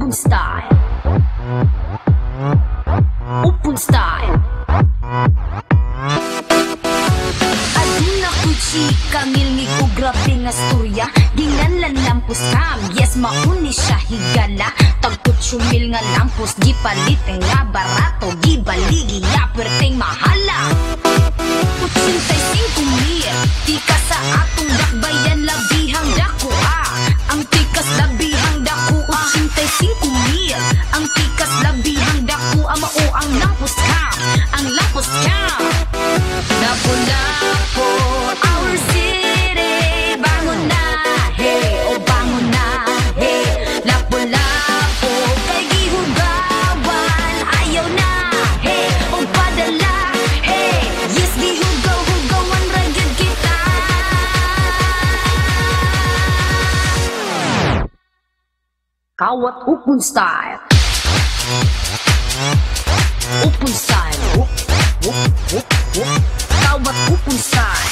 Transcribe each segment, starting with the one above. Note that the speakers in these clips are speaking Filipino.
Open style. Open style. Aduna ko chika ngilngi ko grabe nga storya. Ginganlan lampos kam, yes mauni siya higala. Tagkot sumil nga lampos, gipaliting nga barato. Gibaligi ya perteng mahala. 85,000, di ka sa atong dakbayan labihang dakuha. Ang tikas labihang dakuha. 85,000, ang tikas labihang dakuha. Mao ang lampos kam, ang lampos kam. Lapu-lapu, our city. Bangon na, hey, oh bangon na, hey. Lapu-lapu, kay gihugawan. Ayaw na, hey, oh padala, hey. Yes, gihugaw-hugawan, ragad kita. Kawat Open style. Open style. Kawat Open style.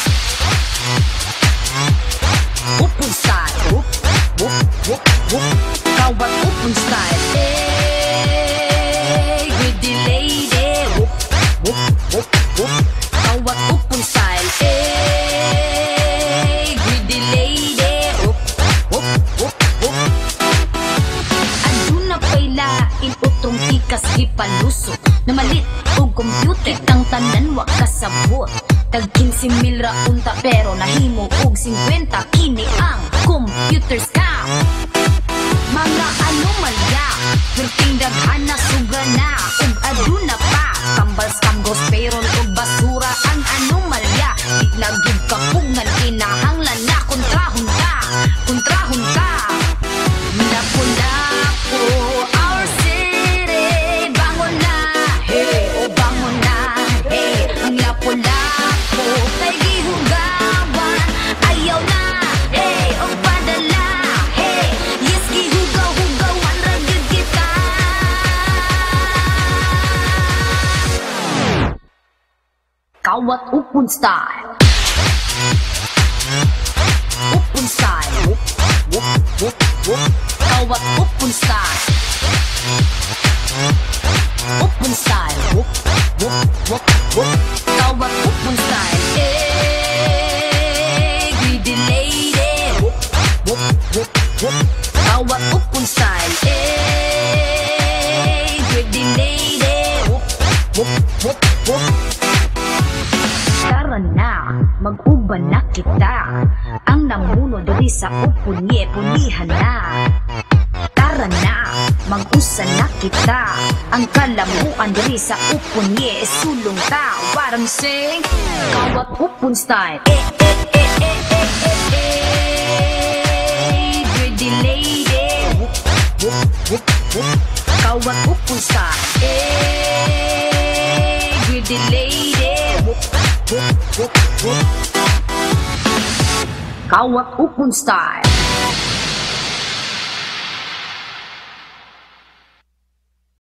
Open style. Kawat Open style. Hey, greedy lady. Kawat Open style. Hey, greedy lady. Aduna pa'y lain utrong tikas gipalusot. Namalit og computer kang tanan wa kasabot. Tag 15,000 ra unta pero nahimo og 50. Kini ang computer scam. Mga anomalya, perting daghana suga na. Ug aduna pa tambal scam gospel ug basura ang anomalya. Di na gyud kapugngan kinahanglan na kontrahon ka. Kontrahon ka. Lapu-lapu, our city. Bangon na, hey, oh bangon na, hey. Ang lapu-lapu, kay gihugawan. Ayaw na, hey, oh padala, hey. Yes, gihugaw-hugawan, ragid kita. Kawat Open style. Open style. Kawat Open style. Open style. Kawat Open style. Hey, greedy lady. Kawat Open style. Hey, greedy lady. Tara na, mag-uban na kita. Ang namuno diri sa upunye, pulihan na. Tara na, mag-usan na kita. Ang kalamuan diri sa upunye, sulong ta. What I'm saying? Kawat Open style. Greedy lady. Kawat Open style. Greedy lady. Kawat Open style.